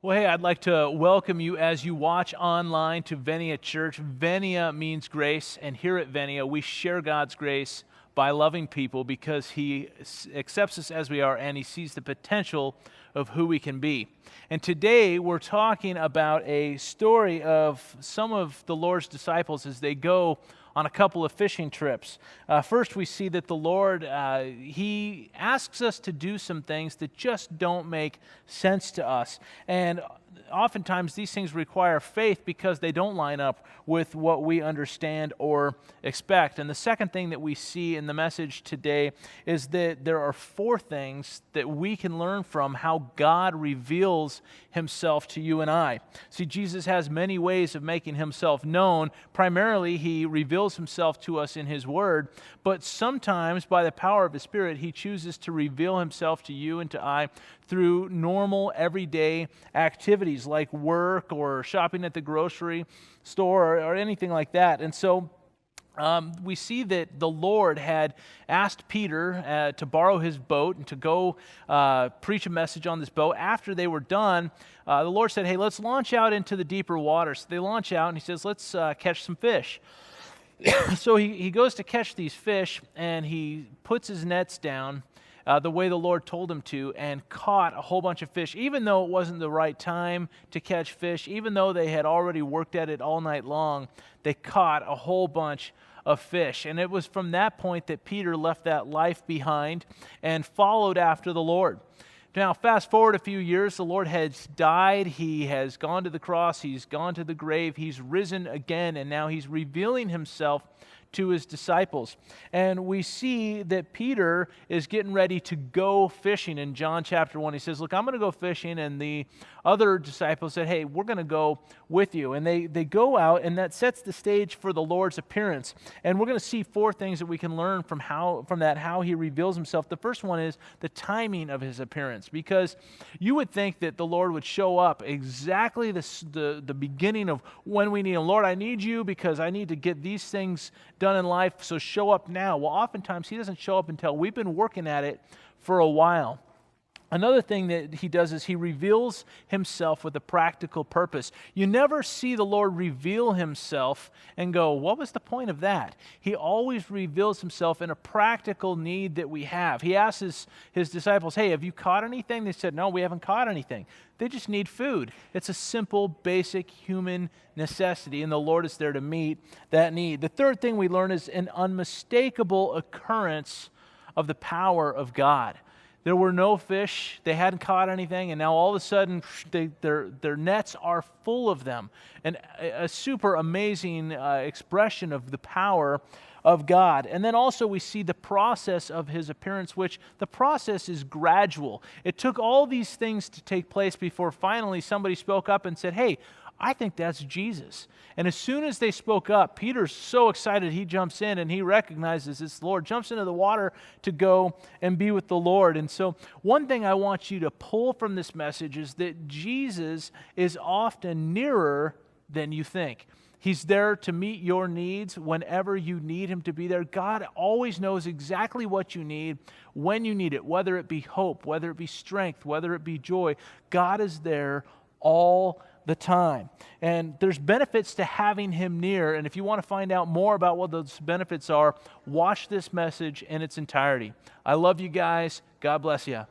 Well, hey, I'd like to welcome you as you watch online to Venia Church. Venia means grace, and here at Venia, we share God's grace by loving people because He accepts us as we are and He sees the potential of who we can be. And today, we're talking about a story of some of the Lord's disciples as they go on a couple of fishing trips. First, we see that the Lord, He asks us to do some things that just don't make sense to us. And oftentimes, these things require faith because they don't line up with what we understand or expect. And the second thing that we see in the message today is that there are four things that we can learn from how God reveals Himself to you and I. See, Jesus has many ways of making Himself known. Primarily, He reveals Himself to us in His Word, but sometimes by the power of His Spirit, He chooses to reveal Himself to you and to I through normal, everyday activities like work or shopping at the grocery store or anything like that. And so we see that the Lord had asked Peter to borrow his boat and to go preach a message on this boat. After they were done, the Lord said, hey, let's launch out into the deeper waters. So they launch out and He says, let's catch some fish. So he goes to catch these fish and he puts his nets down the way the Lord told him to, and caught a whole bunch of fish, even though it wasn't the right time to catch fish, even though they had already worked at it all night long. They caught a whole bunch of fish. And it was from that point that Peter left that life behind and followed after the Lord. Now, fast forward a few years, the Lord has died. He has gone to the cross. He's gone to the grave. He's risen again, and now He's revealing Himself to His disciples. And we see that Peter is getting ready to go fishing in John chapter 1. He says, look, I'm going to go fishing. And the other disciples said, hey, we're going to go with you. And they go out, and that sets the stage for the Lord's appearance. And we're going to see four things that we can learn from how He reveals Himself. The first one is the timing of His appearance, because you would think that the Lord would show up exactly the beginning of when we need Him. Lord, I need you because I need to get these things done in life, so show up now. Well, oftentimes He doesn't show up until we've been working at it for a while. Another thing that He does is He reveals Himself with a practical purpose. You never see the Lord reveal Himself and go, what was the point of that? He always reveals Himself in a practical need that we have. He asks His disciples, hey, have you caught anything? They said, no, we haven't caught anything. They just need food. It's a simple, basic human necessity, and the Lord is there to meet that need. The third thing we learn is an unmistakable occurrence of the power of God. There were no fish, they hadn't caught anything, and now all of a sudden their nets are full of them. And a super amazing expression of the power of God. And then also we see the process of His appearance, which the process is gradual. It took all these things to take place before finally somebody spoke up and said, hey, I think that's Jesus. And as soon as they spoke up, Peter's so excited, he jumps in and he recognizes it's the Lord, jumps into the water to go and be with the Lord. And so one thing I want you to pull from this message is that Jesus is often nearer than you think. He's there to meet your needs whenever you need Him to be there. God always knows exactly what you need, when you need it, whether it be hope, whether it be strength, whether it be joy. God is there all the time. And there's benefits to having Him near. And if you want to find out more about what those benefits are, watch this message in its entirety. I love you guys. God bless you.